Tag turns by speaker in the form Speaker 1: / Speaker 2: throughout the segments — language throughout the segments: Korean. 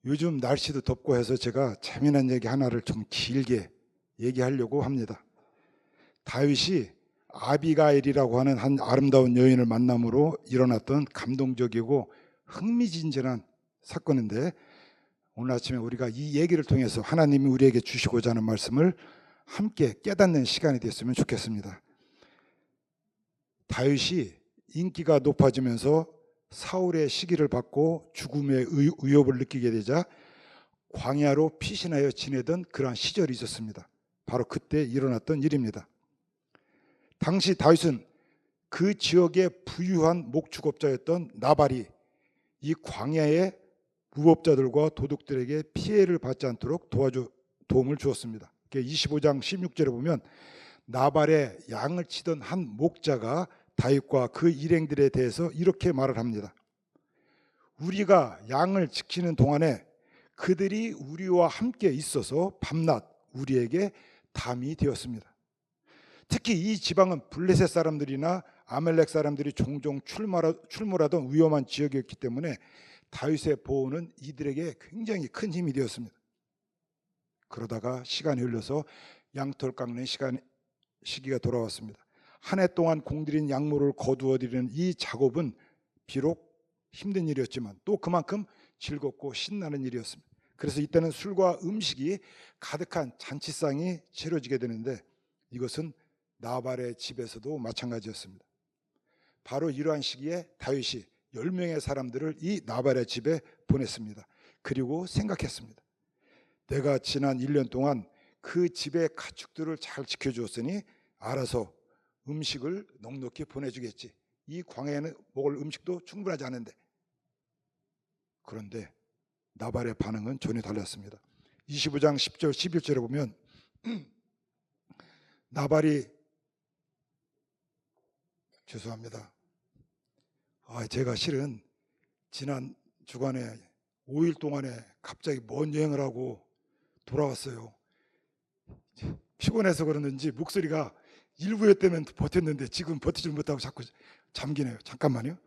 Speaker 1: 요즘 날씨도 덥고 해서 제가 재미난 얘기 하나를 좀 길게 얘기하려고 합니다. 다윗이 아비가일이라고 하는 한 아름다운 여인을 만남으로 일어났던 감동적이고 흥미진진한 사건인데, 오늘 아침에 우리가 이 얘기를 통해서 하나님이 우리에게 주시고자 하는 말씀을 함께 깨닫는 시간이 됐으면 좋겠습니다. 다윗이 인기가 높아지면서 사울의 시기를 받고 죽음의 위협을 느끼게 되자 광야로 피신하여 지내던 그러한 시절이 있었습니다. 바로 그때 일어났던 일입니다. 당시 다윗은 그 지역의 부유한 목축업자였던 나발이 이 광야의 무법자들과 도둑들에게 피해를 받지 않도록 도움을 주었습니다. 25장 16절에 보면 나발의 양을 치던 한 목자가 다윗과 그 일행들에 대해서 이렇게 말을 합니다. 우리가 양을 지키는 동안에 그들이 우리와 함께 있어서 밤낮 우리에게 담이 되었습니다. 특히 이 지방은 블레셋 사람들이나 아멜렉 사람들이 종종 출몰하던 위험한 지역이었기 때문에 다윗의 보호는 이들에게 굉장히 큰 힘이 되었습니다. 그러다가 시간이 흘러서 양털 깎는 시기가 돌아왔습니다. 한 해 동안 공들인 약물을 거두어들이는 이 작업은 비록 힘든 일이었지만 또 그만큼 즐겁고 신나는 일이었습니다. 그래서 이때는 술과 음식이 가득한 잔치상이 치러지게 되는데, 이것은 나발의 집에서도 마찬가지였습니다. 바로 이러한 시기에 다윗이 10명의 사람들을 이 나발의 집에 보냈습니다. 그리고 생각했습니다. 내가 지난 1년 동안 그 집의 가축들을 잘 지켜주었으니 알아서 음식을 넉넉히 보내주겠지. 이 광야에는 먹을 음식도 충분하지 않은데. 그런데 나발의 반응은 전혀 달랐습니다. 25장 10절 11절에 보면 나발이 죄송합니다. 제가 실은 지난 주간에 5일 동안에 갑자기 먼 여행을 하고 돌아왔어요. 피곤해서 그러는지 목소리가 일부에 때면 버텼는데 지금 버티질 못하고 자꾸 잠기네요. 잠깐만요.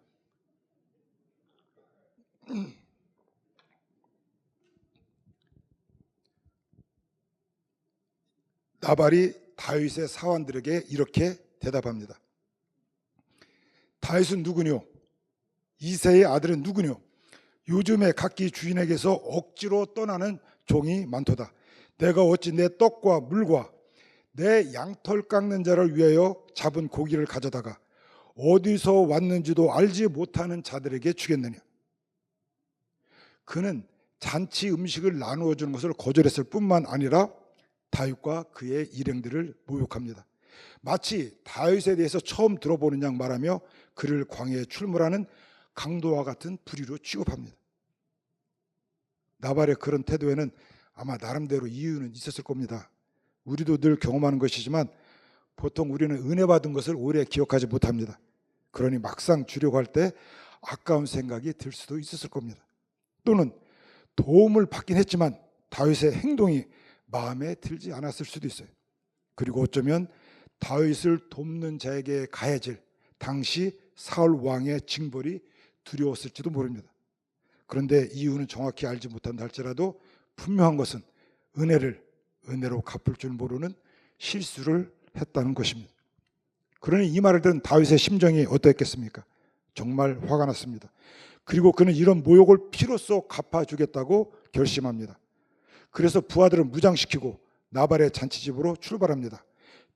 Speaker 1: 나발이 다윗의 사환들에게 이렇게 대답합니다. 다윗은 누구뇨? 이새의 아들은 누구뇨? 요즘에 각기 주인에게서 억지로 떠나는 종이 많도다. 내가 어찌 내 떡과 물과 내 양털 깎는 자를 위하여 잡은 고기를 가져다가 어디서 왔는지도 알지 못하는 자들에게 주겠느냐? 그는 잔치 음식을 나누어 주는 것을 거절했을 뿐만 아니라 다윗과 그의 일행들을 모욕합니다. 마치 다윗에 대해서 처음 들어보는 양 말하며 그를 광야에 출몰하는 강도와 같은 부류로 취급합니다. 나발의 그런 태도에는 아마 나름대로 이유는 있었을 겁니다. 우리도 늘 경험하는 것이지만 보통 우리는 은혜 받은 것을 오래 기억하지 못합니다. 그러니 막상 주려고 할 때 아까운 생각이 들 수도 있었을 겁니다. 또는 도움을 받긴 했지만 다윗의 행동이 마음에 들지 않았을 수도 있어요. 그리고 어쩌면 다윗을 돕는 자에게 가해질 당시 사울 왕의 징벌이 두려웠을지도 모릅니다. 그런데 이유는 정확히 알지 못한다 할지라도 분명한 것은 은혜로 갚을 줄 모르는 실수를 했다는 것입니다. 그러니 이 말을 들은 다윗의 심정이 어떠했겠습니까? 정말 화가 났습니다. 그리고 그는 이런 모욕을 피로써 갚아주겠다고 결심합니다. 그래서 부하들을 무장시키고 나발의 잔치집으로 출발합니다.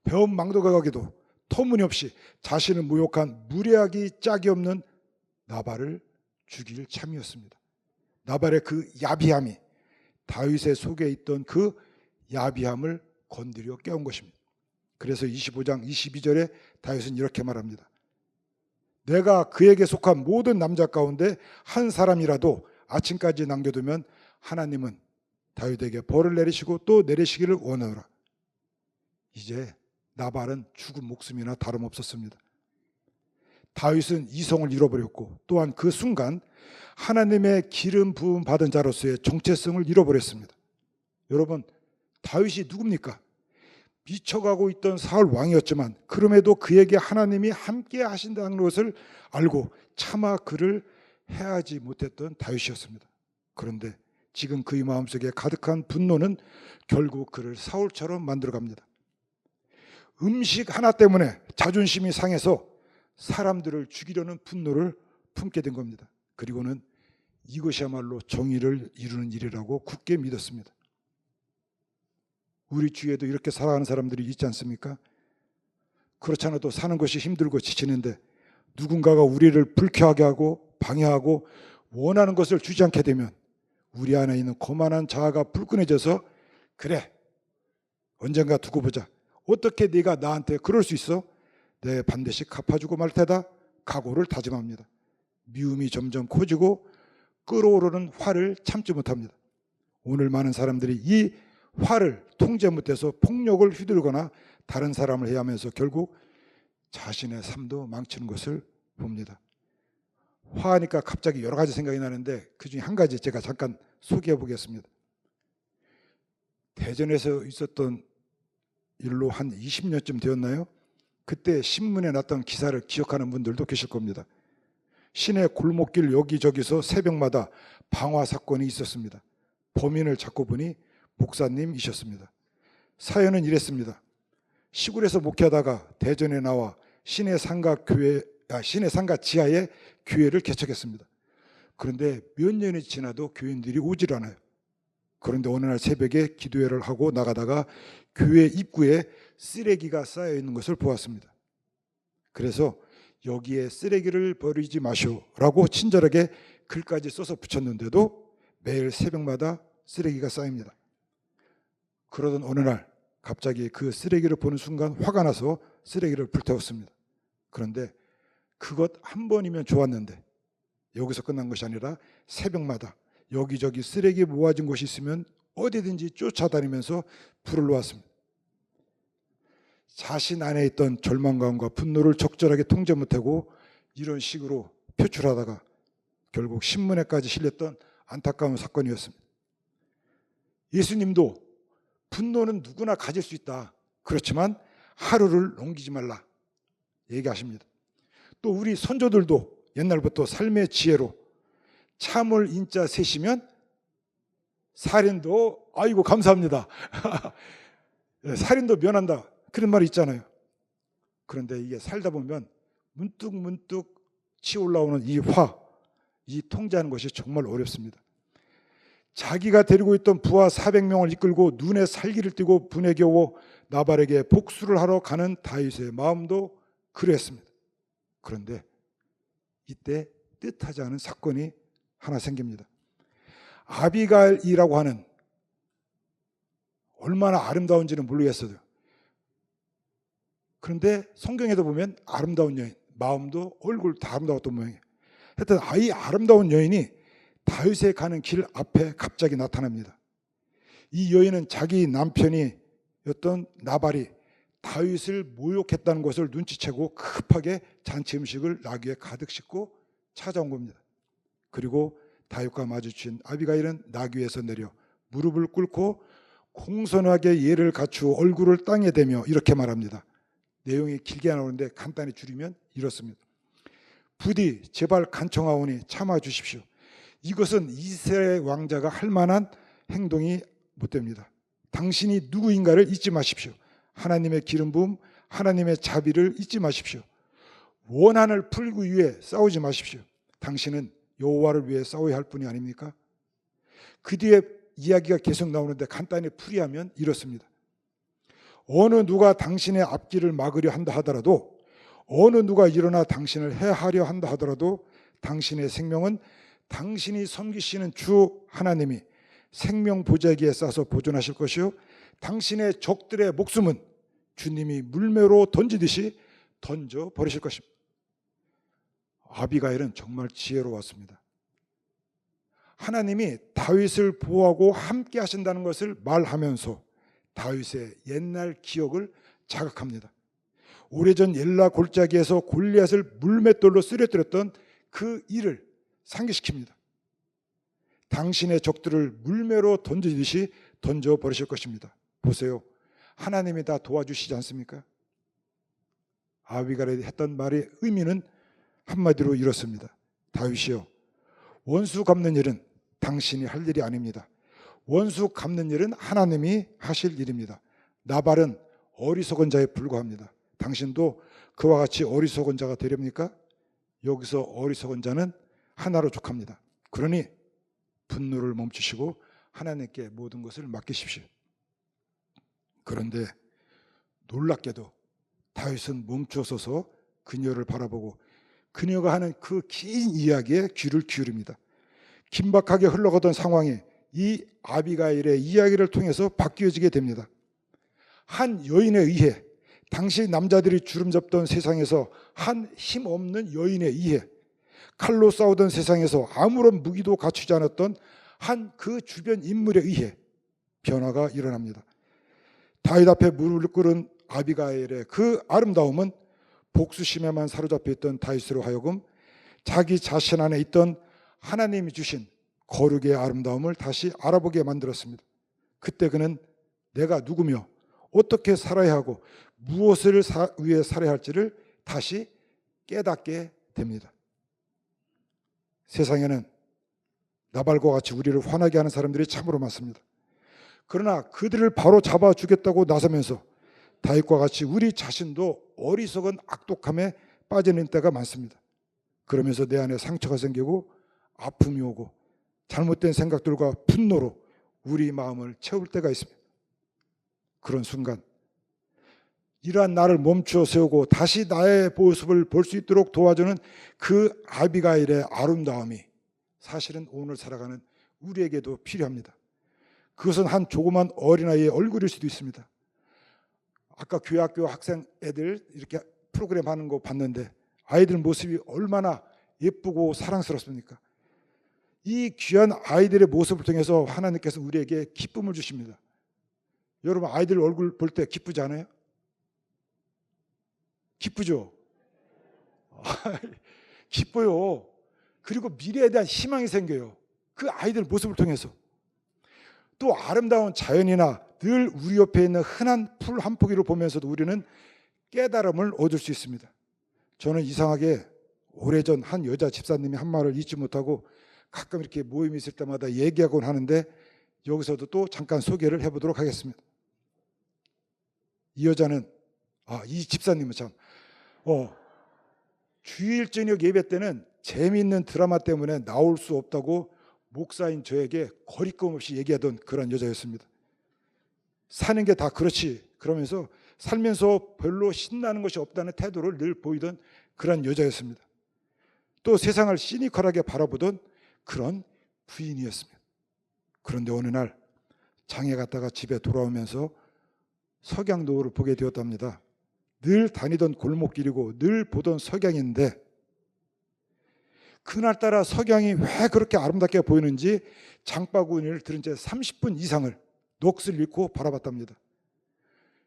Speaker 1: 배은망덕하게도 터무니없이 자신을 모욕한 무례하기 짝이 없는 나발을 죽일 참이었습니다. 나발의 그 야비함이 다윗의 속에 있던 그 야비함을 건드려 깨운 것입니다. 그래서 25장 22절에 다윗은 이렇게 말합니다. 내가 그에게 속한 모든 남자 가운데 한 사람이라도 아침까지 남겨두면 하나님은 다윗에게 벌을 내리시고 또 내리시기를 원하노라. 이제 나발은 죽은 목숨이나 다름없었습니다. 다윗은 이성을 잃어버렸고 또한 그 순간 하나님의 기름 부음 받은 자로서의 정체성을 잃어버렸습니다. 여러분, 다윗이 누굽니까? 미쳐가고 있던 사울 왕이었지만 그럼에도 그에게 하나님이 함께 하신다는 것을 알고 차마 그를 해하지 못했던 다윗이었습니다. 그런데 지금 그의 마음속에 가득한 분노는 결국 그를 사울처럼 만들어갑니다. 음식 하나 때문에 자존심이 상해서 사람들을 죽이려는 분노를 품게 된 겁니다. 그리고는 이것이야말로 정의를 이루는 일이라고 굳게 믿었습니다. 우리 주위에도 이렇게 살아가는 사람들이 있지 않습니까? 그렇지 않아도 사는 것이 힘들고 지치는데 누군가가 우리를 불쾌하게 하고 방해하고 원하는 것을 주지 않게 되면 우리 안에 있는 거만한 자아가 불끈해져서 그래, 언젠가 두고 보자. 어떻게 네가 나한테 그럴 수 있어? 내 반드시 갚아주고 말 테다. 각오를 다짐합니다. 미움이 점점 커지고 끓어오르는 화를 참지 못합니다. 오늘 많은 사람들이 이 화를 통제 못해서 폭력을 휘두르거나 다른 사람을 해하면서 결국 자신의 삶도 망치는 것을 봅니다. 화하니까 갑자기 여러 가지 생각이 나는데 그중에 한 가지 제가 잠깐 소개해 보겠습니다. 대전에서 있었던 일로 한 20년쯤 되었나요? 그때 신문에 났던 기사를 기억하는 분들도 계실 겁니다. 시내 골목길 여기저기서 새벽마다 방화 사건이 있었습니다. 범인을 잡고 보니 목사님이셨습니다. 사연은 이랬습니다. 시골에서 목회하다가 대전에 나와 시내 상가 지하에 교회를 개척했습니다. 그런데 몇 년이 지나도 교인들이 오질 않아요. 그런데 어느 날 새벽에 기도회를 하고 나가다가 교회 입구에 쓰레기가 쌓여 있는 것을 보았습니다. 그래서 여기에 쓰레기를 버리지 마시오라고 친절하게 글까지 써서 붙였는데도 매일 새벽마다 쓰레기가 쌓입니다. 그러던 어느 날 갑자기 그 쓰레기를 보는 순간 화가 나서 쓰레기를 불태웠습니다. 그런데 그것 한 번이면 좋았는데 여기서 끝난 것이 아니라 새벽마다 여기저기 쓰레기 모아진 곳이 있으면 어디든지 쫓아다니면서 불을 놓았습니다. 자신 안에 있던 절망감과 분노를 적절하게 통제 못하고 이런 식으로 표출하다가 결국 신문에까지 실렸던 안타까운 사건이었습니다. 예수님도 분노는 누구나 가질 수 있다. 그렇지만 하루를 넘기지 말라 얘기하십니다. 또 우리 선조들도 옛날부터 삶의 지혜로 참을 인자 셋이면 살인도 아이고 감사합니다. 살인도 면한다. 그런 말이 있잖아요. 그런데 이게 살다 보면 문득 치올라오는 이 화, 이 통제하는 것이 정말 어렵습니다. 자기가 데리고 있던 부하 400명을 이끌고 눈에 살기를 띠고 분에 겨워 나발에게 복수를 하러 가는 다윗의 마음도 그랬습니다. 그런데 이때 뜻하지 않은 사건이 하나 생깁니다. 아비가일이라고 하는 얼마나 아름다운지는 모르겠어요. 그런데 성경에도 보면 아름다운 여인, 마음도 얼굴 다 아름다웠던 모양이에요. 하여튼 이 아름다운 여인이 다윗에 가는 길 앞에 갑자기 나타납니다. 이 여인은 자기 남편이었던 나발이 다윗을 모욕했다는 것을 눈치채고 급하게 잔치 음식을 나귀에 가득 싣고 찾아온 겁니다. 그리고 다윗과 마주친 아비가일은 나귀에서 내려 무릎을 꿇고 공손하게 예를 갖추어 얼굴을 땅에 대며 이렇게 말합니다. 내용이 길게 나오는데 간단히 줄이면 이렇습니다. 부디 제발 간청하오니 참아 주십시오. 이것은 이스라엘 왕자가 할 만한 행동이 못 됩니다. 당신이 누구인가를 잊지 마십시오. 하나님의 기름 부음, 하나님의 자비를 잊지 마십시오. 원한을 풀기 위해 싸우지 마십시오. 당신은 여호와를 위해 싸워야 할 뿐이 아닙니까? 그 뒤에 이야기가 계속 나오는데 간단히 풀이하면 이렇습니다. 어느 누가 당신의 앞길을 막으려 한다 하더라도, 어느 누가 일어나 당신을 해하려 한다 하더라도 당신의 생명은 당신이 섬기시는 주 하나님이 생명 보자기에 싸서 보존하실 것이요, 당신의 적들의 목숨은 주님이 물매로 던지듯이 던져 버리실 것입니다. 아비가일은 정말 지혜로웠습니다. 하나님이 다윗을 보호하고 함께 하신다는 것을 말하면서 다윗의 옛날 기억을 자극합니다. 오래전 엘라 골짜기에서 골리앗을 물맷돌로 쓰러뜨렸던 그 일을 상기시킵니다. 당신의 적들을 물매로 던지듯이 던져버리실 것입니다. 보세요. 하나님이 다 도와주시지 않습니까? 아비가일이 했던 말의 의미는 한마디로 이렇습니다. 다윗이여, 원수 갚는 일은 당신이 할 일이 아닙니다. 원수 갚는 일은 하나님이 하실 일입니다. 나발은 어리석은 자에 불과합니다. 당신도 그와 같이 어리석은 자가 되렵니까? 여기서 어리석은 자는 하나로 족합니다. 그러니 분노를 멈추시고 하나님께 모든 것을 맡기십시오. 그런데 놀랍게도 다윗은 멈추어서서 그녀를 바라보고 그녀가 하는 그 긴 이야기에 귀를 기울입니다. 긴박하게 흘러가던 상황이 이 아비가일의 이야기를 통해서 바뀌어지게 됩니다. 한 여인에 의해, 당시 남자들이 주름잡던 세상에서 한 힘없는 여인에 의해, 칼로 싸우던 세상에서 아무런 무기도 갖추지 않았던 한 그 주변 인물에 의해 변화가 일어납니다. 다윗 앞에 무릎을 꿇은 아비가일의 그 아름다움은 복수심에만 사로잡혀 있던 다윗으로 하여금 자기 자신 안에 있던 하나님이 주신 거룩의 아름다움을 다시 알아보게 만들었습니다. 그때 그는 내가 누구며 어떻게 살아야 하고 무엇을 위해 살아야 할지를 다시 깨닫게 됩니다. 세상에는 나발과 같이 우리를 화나게 하는 사람들이 참으로 많습니다. 그러나 그들을 바로 잡아주겠다고 나서면서 다윗과 같이 우리 자신도 어리석은 악독함에 빠지는 때가 많습니다. 그러면서 내 안에 상처가 생기고 아픔이 오고 잘못된 생각들과 분노로 우리 마음을 채울 때가 있습니다. 그런 순간 이러한 나를 멈추어 세우고 다시 나의 모습을 볼 수 있도록 도와주는 그 아비가일의 아름다움이 사실은 오늘 살아가는 우리에게도 필요합니다. 그것은 한 조그만 어린아이의 얼굴일 수도 있습니다. 아까 교회 학교 학생 애들 이렇게 프로그램 하는 거 봤는데 아이들 모습이 얼마나 예쁘고 사랑스럽습니까? 이 귀한 아이들의 모습을 통해서 하나님께서 우리에게 기쁨을 주십니다. 여러분 아이들 얼굴 볼 때 기쁘지 않아요? 기쁘죠? 기뻐요. 그리고 미래에 대한 희망이 생겨요. 그 아이들 모습을 통해서. 또 아름다운 자연이나 늘 우리 옆에 있는 흔한 풀 한 포기를 보면서도 우리는 깨달음을 얻을 수 있습니다. 저는 이상하게 오래전 한 여자 집사님이 한 말을 잊지 못하고 가끔 이렇게 모임이 있을 때마다 얘기하곤 하는데 여기서도 또 잠깐 소개를 해보도록 하겠습니다. 이 여자는 이 집사님은 참 주일 저녁 예배 때는 재미있는 드라마 때문에 나올 수 없다고 목사인 저에게 거리낌 없이 얘기하던 그런 여자였습니다. 사는 게 다 그렇지 그러면서 살면서 별로 신나는 것이 없다는 태도를 늘 보이던 그런 여자였습니다. 또 세상을 시니컬하게 바라보던 그런 부인이었습니다. 그런데 어느 날 장에 갔다가 집에 돌아오면서 석양노을을 보게 되었답니다. 늘 다니던 골목길이고 늘 보던 석양인데 그날따라 석양이 왜 그렇게 아름답게 보이는지 장바구니를 들은 채 30분 이상을 넋을 잃고 바라봤답니다.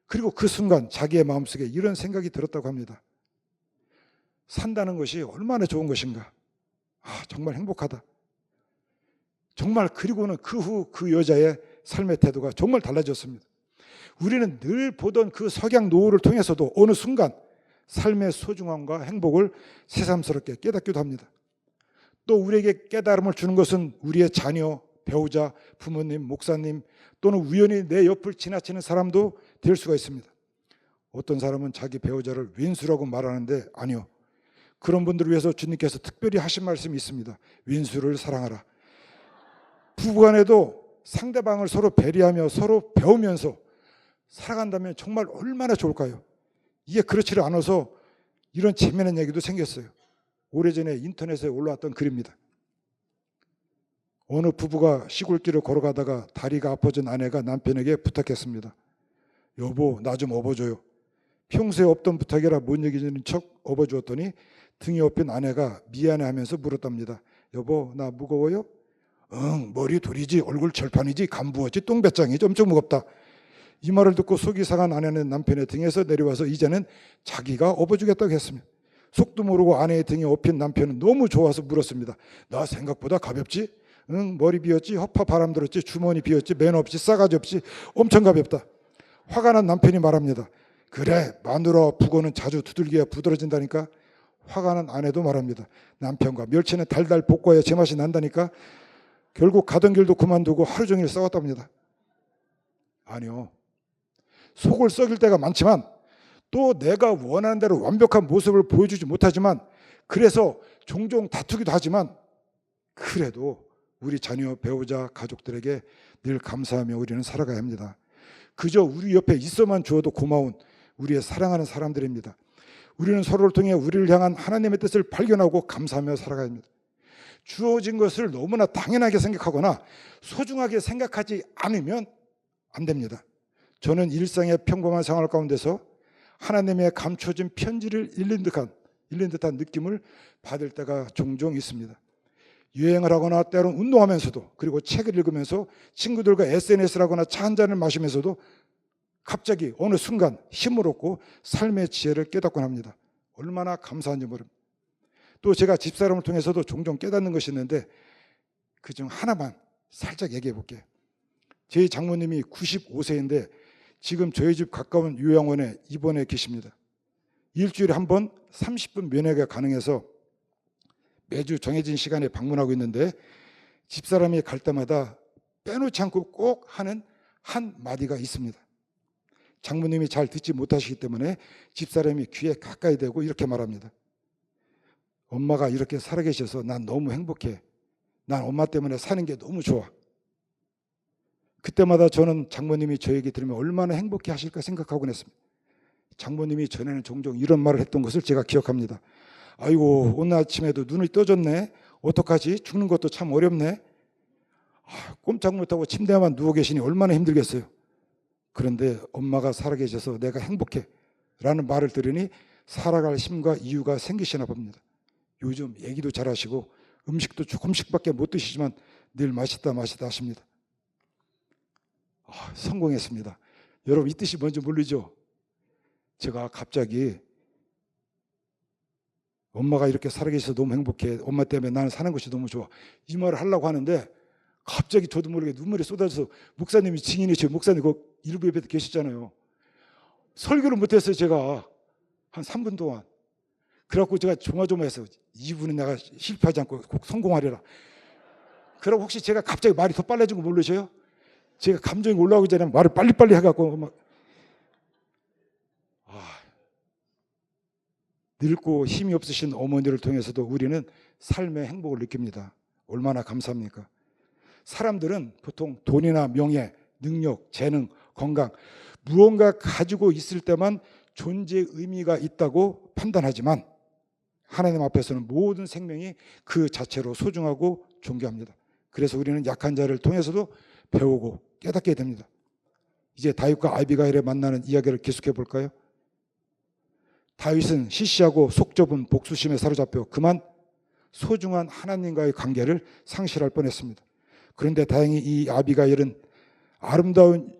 Speaker 1: 그리고 그 순간 자기의 마음속에 이런 생각이 들었다고 합니다. 산다는 것이 얼마나 좋은 것인가. 정말 행복하다. 정말 그리고는 그 후 그 여자의 삶의 태도가 정말 달라졌습니다. 우리는 늘 보던 그 석양 노을을 통해서도 어느 순간 삶의 소중함과 행복을 새삼스럽게 깨닫기도 합니다. 또 우리에게 깨달음을 주는 것은 우리의 자녀, 배우자, 부모님, 목사님 또는 우연히 내 옆을 지나치는 사람도 될 수가 있습니다. 어떤 사람은 자기 배우자를 왼수라고 말하는데 아니요. 그런 분들을 위해서 주님께서 특별히 하신 말씀이 있습니다. 왼수를 사랑하라. 부부간에도 상대방을 서로 배려하며 서로 배우면서 살아간다면 정말 얼마나 좋을까요? 이게 그렇지를 않아서 이런 재미있는 얘기도 생겼어요. 오래전에 인터넷에 올라왔던 글입니다. 어느 부부가 시골길을 걸어가다가 다리가 아파진 아내가 남편에게 부탁했습니다. 여보, 나 좀 업어줘요. 평소에 없던 부탁이라 못 얘기하는 척 업어주었더니 등에 업힌 아내가 미안해하면서 물었답니다. 여보, 나 무거워요? 응, 머리 돌이지, 얼굴 절판이지, 간부어지, 똥배짱이지, 엄청 무겁다. 이 말을 듣고 속이 상한 아내는 남편의 등에서 내려와서 이제는 자기가 업어주겠다고 했습니다. 속도 모르고 아내의 등에 업힌 남편은 너무 좋아서 물었습니다. 나 생각보다 가볍지? 응, 머리 비었지, 허파 바람 들었지, 주머니 비었지, 매너 없지, 싸가지 없지, 엄청 가볍다. 화가 난 남편이 말합니다. 그래, 마누라와 북어는 자주 두들겨야 부드러진다니까. 화가 난 아내도 말합니다. 남편과 멸치는 달달 볶아야 제맛이 난다니까. 결국 가던 길도 그만두고 하루 종일 싸웠답니다. 아니요. 속을 썩일 때가 많지만 또 내가 원하는 대로 완벽한 모습을 보여주지 못하지만 그래서 종종 다투기도 하지만 그래도 우리 자녀, 배우자, 가족들에게 늘 감사하며 우리는 살아가야 합니다. 그저 우리 옆에 있어만 주어도 고마운 우리의 사랑하는 사람들입니다. 우리는 서로를 통해 우리를 향한 하나님의 뜻을 발견하고 감사하며 살아가야 합니다. 주어진 것을 너무나 당연하게 생각하거나 소중하게 생각하지 않으면 안 됩니다. 저는 일상의 평범한 생활 가운데서 하나님의 감춰진 편지를 읽는 듯한 느낌을 받을 때가 종종 있습니다. 여행을 하거나 때론 운동하면서도, 그리고 책을 읽으면서 친구들과 SNS를 하거나 차 한 잔을 마시면서도 갑자기 어느 순간 힘을 얻고 삶의 지혜를 깨닫곤 합니다. 얼마나 감사한지 모릅니다. 또 제가 집사람을 통해서도 종종 깨닫는 것이 있는데 그중 하나만 살짝 얘기해 볼게요. 저희 장모님이 95세인데 지금 저희 집 가까운 요양원에 입원해 계십니다. 일주일에 한 번 30분 면회가 가능해서 매주 정해진 시간에 방문하고 있는데 집사람이 갈 때마다 빼놓지 않고 꼭 하는 한 마디가 있습니다. 장모님이 잘 듣지 못하시기 때문에 집사람이 귀에 가까이 대고 이렇게 말합니다. 엄마가 이렇게 살아계셔서 난 너무 행복해. 난 엄마 때문에 사는 게 너무 좋아. 그때마다 저는 장모님이 저 얘기 들으면 얼마나 행복해 하실까 생각하곤 했습니다. 장모님이 전에는 종종 이런 말을 했던 것을 제가 기억합니다. 아이고, 오늘 아침에도 눈이 떠졌네. 어떡하지? 죽는 것도 참 어렵네. 꼼짝 못하고 침대에만 누워 계시니 얼마나 힘들겠어요. 그런데 엄마가 살아계셔서 내가 행복해 라는 말을 들으니 살아갈 힘과 이유가 생기시나 봅니다. 요즘 얘기도 잘하시고 음식도 조금씩밖에 못 드시지만 늘 맛있다 하십니다. 성공했습니다. 여러분, 이 뜻이 뭔지 모르죠? 제가 갑자기 엄마가 이렇게 살아계셔서 너무 행복해, 엄마 때문에 나는 사는 것이 너무 좋아, 이 말을 하려고 하는데 갑자기 저도 모르게 눈물이 쏟아져서, 목사님이 증인이시죠. 목사님 그 일부 예배 때 계시잖아요. 설교를 못했어요. 제가 한 3분 동안. 그래갖고 제가 조마조마해서 이분은 내가 실패하지 않고 꼭 성공하리라. 그러고 혹시 제가 갑자기 말이 더 빨라진 거 모르세요? 제가 감정이 올라오기 전에 말을 빨리빨리 해갖고 막 늙고 힘이 없으신 어머니를 통해서도 우리는 삶의 행복을 느낍니다. 얼마나 감사합니까? 사람들은 보통 돈이나 명예, 능력, 재능, 건강 무언가 가지고 있을 때만 존재의 의미가 있다고 판단하지만 하나님 앞에서는 모든 생명이 그 자체로 소중하고 존귀합니다. 그래서 우리는 약한 자를 통해서도 배우고 깨닫게 됩니다. 이제 다윗과 아비가일의 만나는 이야기를 계속해 볼까요? 다윗은 시시하고 속 좁은 복수심에 사로잡혀 그만 소중한 하나님과의 관계를 상실할 뻔했습니다. 그런데 다행히 이 아비가일이라는 아름다운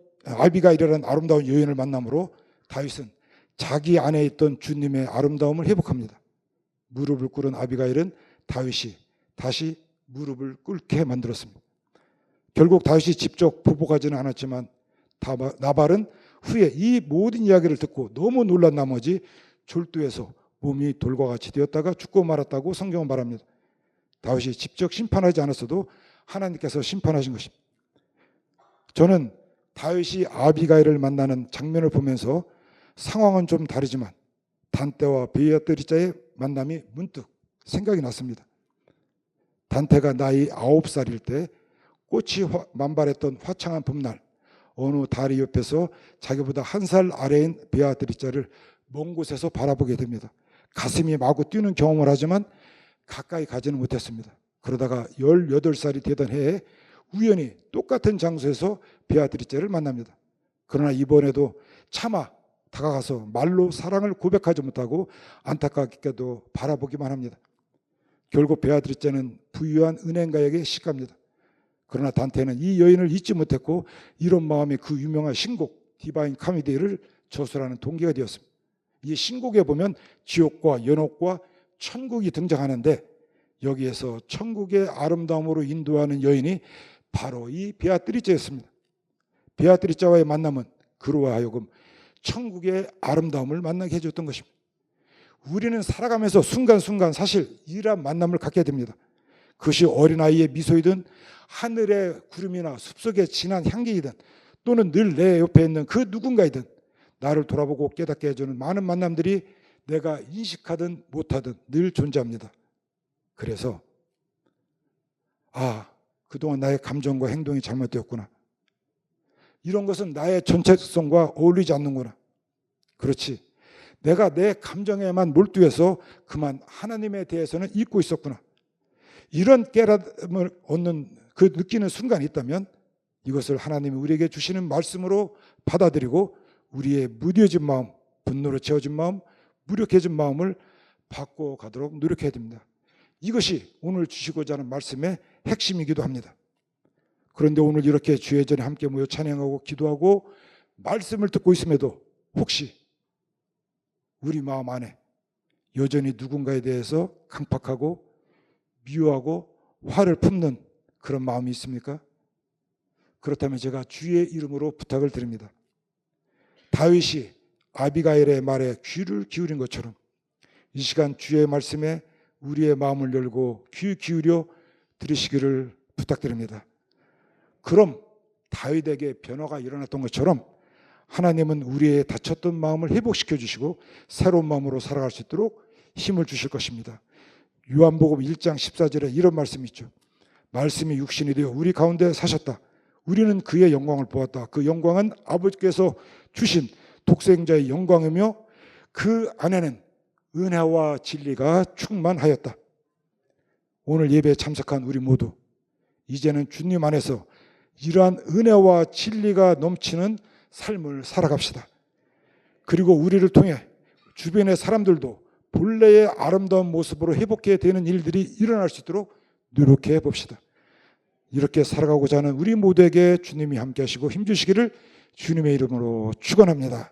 Speaker 1: 여인을 만남으로 다윗은 자기 안에 있던 주님의 아름다움을 회복합니다. 무릎을 꿇은 아비가일은 다윗이 다시 무릎을 꿇게 만들었습니다. 결국 다윗이 직접 보복하지는 않았지만 나발은 후에 이 모든 이야기를 듣고 너무 놀란 나머지 졸도해서 몸이 돌과 같이 되었다가 죽고 말았다고 성경은 말합니다. 다윗이 직접 심판하지 않았어도 하나님께서 심판하신 것입니다. 저는 다윗이 아비가일을 만나는 장면을 보면서 상황은 좀 다르지만 단테와 베아트리자의 만남이 문득 생각이 났습니다. 단테가 나이 9살일 때 꽃이 만발했던 화창한 봄날, 어느 다리 옆에서 자기보다 1살 아래인 베아트리자를 먼 곳에서 바라보게 됩니다. 가슴이 마구 뛰는 경험을 하지만 가까이 가지는 못했습니다. 그러다가 18살이 되던 해에 우연히 똑같은 장소에서 베아트리자를 만납니다. 그러나 이번에도 차마 다가가서 말로 사랑을 고백하지 못하고 안타깝게도 바라보기만 합니다. 결국 베아트리자는 부유한 은행가에게 시집갑니다. 그러나 단테는 이 여인을 잊지 못했고 이런 마음이 그 유명한 신곡 디바인 카미디를 저술하는 동기가 되었습니다. 이 신곡에 보면 지옥과 연옥과 천국이 등장하는데 여기에서 천국의 아름다움으로 인도하는 여인이 바로 이 베아트리자였습니다. 베아트리자와의 만남은 그로 하여금 천국의 아름다움을 만나게 해줬던 것입니다. 우리는 살아가면서 순간순간 사실 이러한 만남을 갖게 됩니다. 그것이 어린아이의 미소이든 하늘의 구름이나 숲속의 진한 향기이든 또는 늘 내 옆에 있는 그 누군가이든 나를 돌아보고 깨닫게 해주는 많은 만남들이 내가 인식하든 못하든 늘 존재합니다. 그래서 그동안 나의 감정과 행동이 잘못되었구나. 이런 것은 나의 전체성과 어울리지 않는구나. 그렇지. 내가 내 감정에만 몰두해서 그만 하나님에 대해서는 잊고 있었구나. 이런 깨달음을 얻는 그 느끼는 순간이 있다면 이것을 하나님이 우리에게 주시는 말씀으로 받아들이고 우리의 무뎌진 마음, 분노로 채워진 마음, 무력해진 마음을 바꿔가도록 노력해야 됩니다. 이것이 오늘 주시고자 하는 말씀의 핵심이기도 합니다. 그런데 오늘 이렇게 주의 전에 함께 모여 찬양하고 기도하고 말씀을 듣고 있음에도 혹시 우리 마음 안에 여전히 누군가에 대해서 강팍하고 미워하고 화를 품는 그런 마음이 있습니까? 그렇다면 제가 주의 이름으로 부탁을 드립니다. 다윗이 아비가일의 말에 귀를 기울인 것처럼 이 시간 주의 말씀에 우리의 마음을 열고 귀 기울여 들으시기를 부탁드립니다. 그럼 다윗에게 변화가 일어났던 것처럼 하나님은 우리의 다쳤던 마음을 회복시켜 주시고 새로운 마음으로 살아갈 수 있도록 힘을 주실 것입니다. 요한복음 1장 14절에 이런 말씀이 있죠. 말씀이 육신이 되어 우리 가운데 사셨다. 우리는 그의 영광을 보았다. 그 영광은 아버지께서 주신 독생자의 영광이며 그 안에는 은혜와 진리가 충만하였다. 오늘 예배에 참석한 우리 모두 이제는 주님 안에서 이러한 은혜와 진리가 넘치는 삶을 살아갑시다. 그리고 우리를 통해 주변의 사람들도 본래의 아름다운 모습으로 회복해야 되는 일들이 일어날 수 있도록 노력해 봅시다. 이렇게 살아가고자 하는 우리 모두에게 주님이 함께 하시고 힘주시기를 주님의 이름으로 축원합니다.